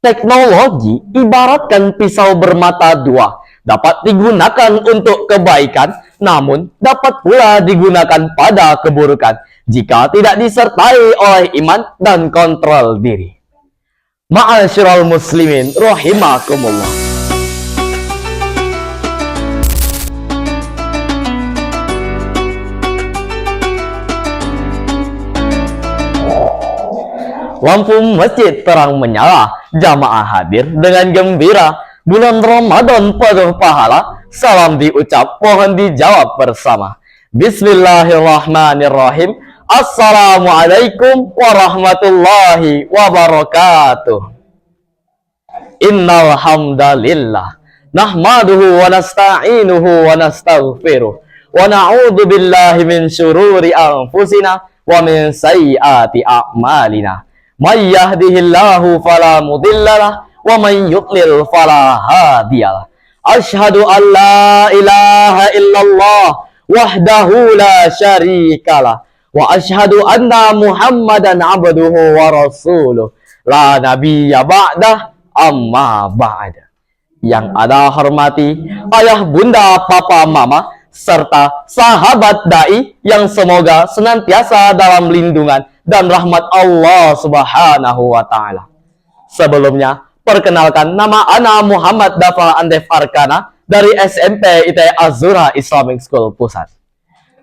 Teknologi ibaratkan pisau bermata dua, dapat digunakan untuk kebaikan, namun dapat pula digunakan pada keburukan jika tidak disertai oleh iman dan kontrol diri. Ma'asyiral muslimin rahimakumullah. Lampu masjid terang menyala, jamaah hadir dengan gembira. Bulan Ramadan penuh pahala, salam diucap, mohon dijawab bersama. Bismillahirrahmanirrahim. Assalamualaikum warahmatullahi wabarakatuh. Innal hamdalillah nahmaduhu wa nasta'inuhu wa nastaghfiruh wa na'udzu billahi min syururi anfusina wa min sayyiati a'malina. May yahdihillahu fala mudhillalah wa may yudlil fala hadiyalah. Asyhadu an la ilaha illallah wahdahu la syarikalah wa asyhadu anna Muhammadan abduhu wa rasuluh la nabiyya ba'dah amma ba'd. Yang ada hormati ayah, bunda, papa, mama, serta sahabat dai yang semoga senantiasa dalam lindungan dan rahmat Allah Subhanahu wa Ta'ala. Sebelumnya, perkenalkan, nama ana Muhammad Dafa Andef Arkana dari SMP ITE Az-Zuhra Islamic School Pusat.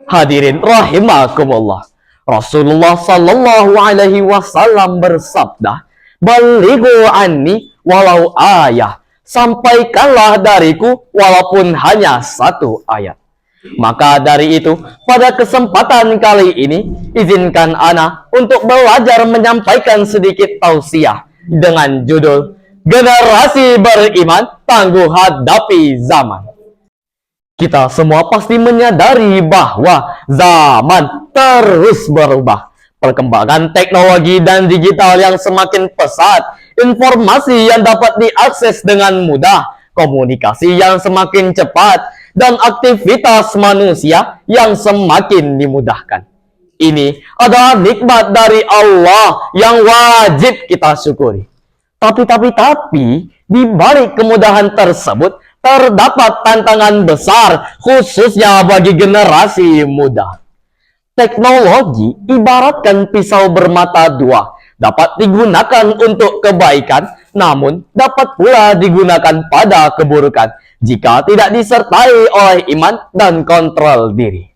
Hadirin rahimakumullah. Rasulullah sallallahu alaihi wasallam bersabda, "Balighu anni walau ayah." Sampaikanlah dariku walaupun hanya satu ayat. Maka dari itu, pada kesempatan kali ini, izinkan ana untuk belajar menyampaikan sedikit tausiah dengan judul Generasi Beriman Tangguh Hadapi Zaman. Kita semua pasti menyadari bahwa zaman terus berubah. Perkembangan teknologi dan digital yang semakin pesat, informasi yang dapat diakses dengan mudah, komunikasi yang semakin cepat, dan aktivitas manusia yang semakin dimudahkan. Ini adalah nikmat dari Allah yang wajib kita syukuri. Tapi, di balik kemudahan tersebut, terdapat tantangan besar, khususnya bagi generasi muda. Teknologi ibaratkan pisau bermata dua, dapat digunakan untuk kebaikan, namun dapat pula digunakan pada keburukan jika tidak disertai oleh iman dan kontrol diri.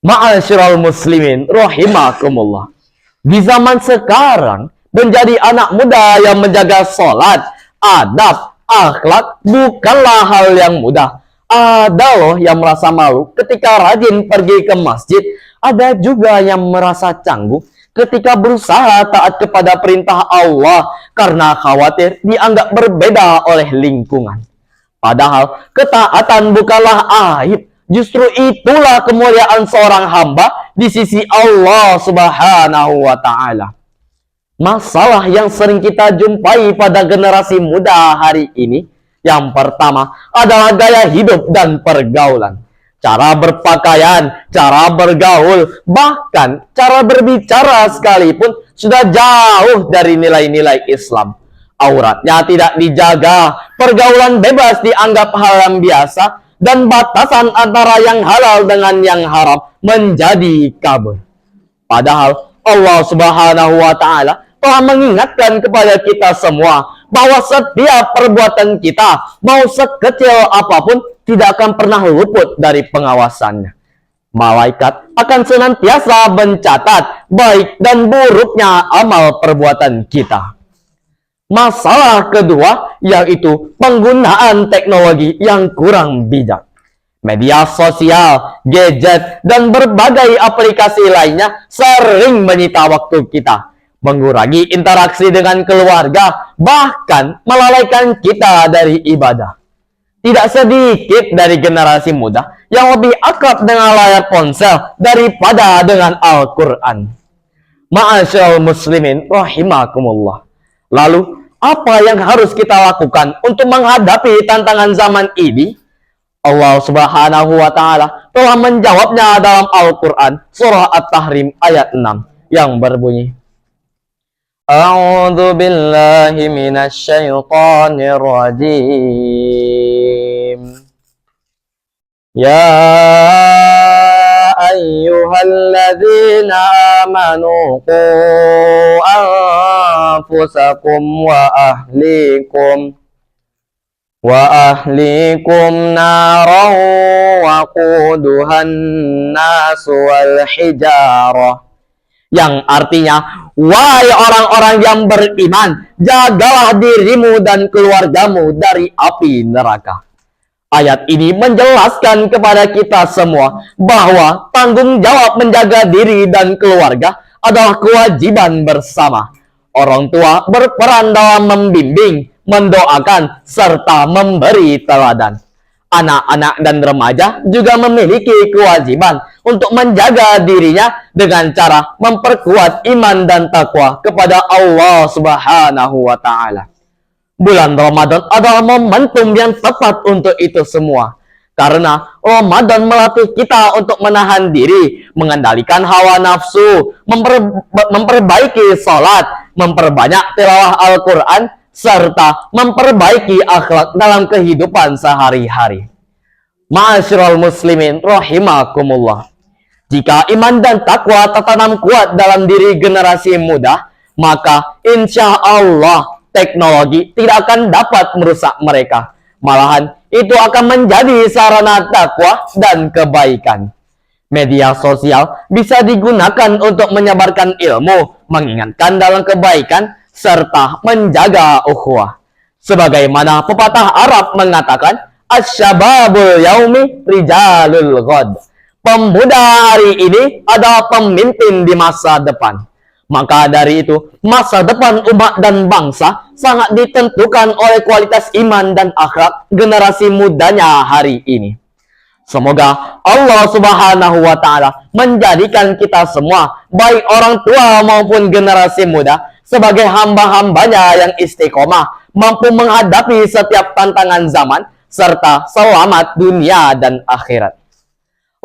Ma'asyiral muslimin rahimakumullah. Di zaman sekarang, menjadi anak muda yang menjaga sholat, adab, akhlak bukanlah hal yang mudah. Ada loh yang merasa malu ketika rajin pergi ke masjid. Ada juga yang merasa canggung ketika berusaha taat kepada perintah Allah karena khawatir dianggap berbeda oleh lingkungan. Padahal ketaatan bukanlah aib, justru itulah kemuliaan seorang hamba di sisi Allah Subhanahu wa Ta'ala. Masalah yang sering kita jumpai pada generasi muda hari ini, yang pertama adalah gaya hidup dan pergaulan. Cara berpakaian, cara bergaul, bahkan cara berbicara sekalipun sudah jauh dari nilai-nilai Islam. Auratnya tidak dijaga, pergaulan bebas dianggap hal yang biasa, dan batasan antara yang halal dengan yang haram menjadi kabur. Padahal Allah Subhanahu wa Ta'ala telah mengingatkan kepada kita semua bahwa setiap perbuatan kita, mau sekecil apapun, tidak akan pernah luput dari pengawasannya. Malaikat akan senantiasa mencatat baik dan buruknya amal perbuatan kita. Masalah kedua yaitu penggunaan teknologi yang kurang bijak. Media sosial, gadget, dan berbagai aplikasi lainnya sering menyita waktu kita, mengurangi interaksi dengan keluarga, bahkan melalaikan kita dari ibadah. Tidak sedikit dari generasi muda yang lebih akrab dengan layar ponsel daripada dengan Al-Quran. Ma'asyiral muslimin rahimakumullah. Lalu, apa yang harus kita lakukan untuk menghadapi tantangan zaman ini? Allah Subhanahu wa Ta'ala telah menjawabnya dalam Al-Quran surah At-Tahrim ayat 6 yang berbunyi, A'udzu billahi minasy syaithanir rajim. Ya ayyuhalladzina amanu qu anfusakum wa ahlikum naran wa quduhan nas wal hijarah, yang artinya, wahai orang-orang yang beriman, jagalah dirimu dan keluargamu dari api neraka. Ayat ini menjelaskan kepada kita semua bahwa tanggung jawab menjaga diri dan keluarga adalah kewajiban bersama. Orang tua berperan dalam membimbing, mendoakan, serta memberi teladan. Anak-anak dan remaja juga memiliki kewajiban untuk menjaga dirinya dengan cara memperkuat iman dan takwa kepada Allah Subhanahu wa Ta'ala. Bulan Ramadan adalah momentum yang tepat untuk itu semua. Karena Ramadan melatih kita untuk menahan diri, mengendalikan hawa nafsu, memperbaiki salat, memperbanyak tilawah Al-Quran, serta memperbaiki akhlak dalam kehidupan sehari-hari. Ma'asyiral muslimin rahimakumullah. Jika iman dan takwa tertanam kuat dalam diri generasi muda, maka insya Allah teknologi tidak akan dapat merusak mereka. Malahan itu akan menjadi sarana takwa dan kebaikan. Media sosial bisa digunakan untuk menyebarkan ilmu, mengingatkan dalam kebaikan, serta menjaga ukhuwah. Sebagaimana pepatah Arab mengatakan, Asy-syababul yaumi rijalul ghad. Pemuda hari ini adalah pemimpin di masa depan. Maka dari itu, masa depan umat dan bangsa sangat ditentukan oleh kualitas iman dan akhlak generasi mudanya hari ini. Semoga Allah Subhanahu wa Ta'ala menjadikan kita semua, baik orang tua maupun generasi muda, sebagai hamba-hambanya yang istiqomah, mampu menghadapi setiap tantangan zaman, serta selamat dunia dan akhirat.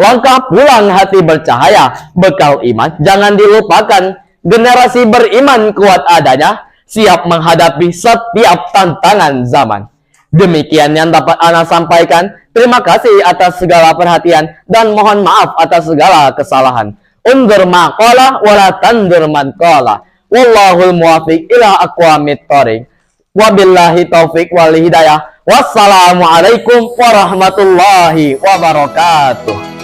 Langkah pulang hati bercahaya, bekal iman jangan dilupakan. Generasi beriman kuat adanya, siap menghadapi setiap tantangan zaman. Demikian yang dapat Ana sampaikan. Terima kasih atas segala perhatian dan mohon maaf atas segala kesalahan. Undur maqala wala tandur man qala. Wallahul muwaffiq ila aqwamit thoriq. Wabillahi taufik wal hidayah. Wassalamualaikum warahmatullahi wabarakatuh.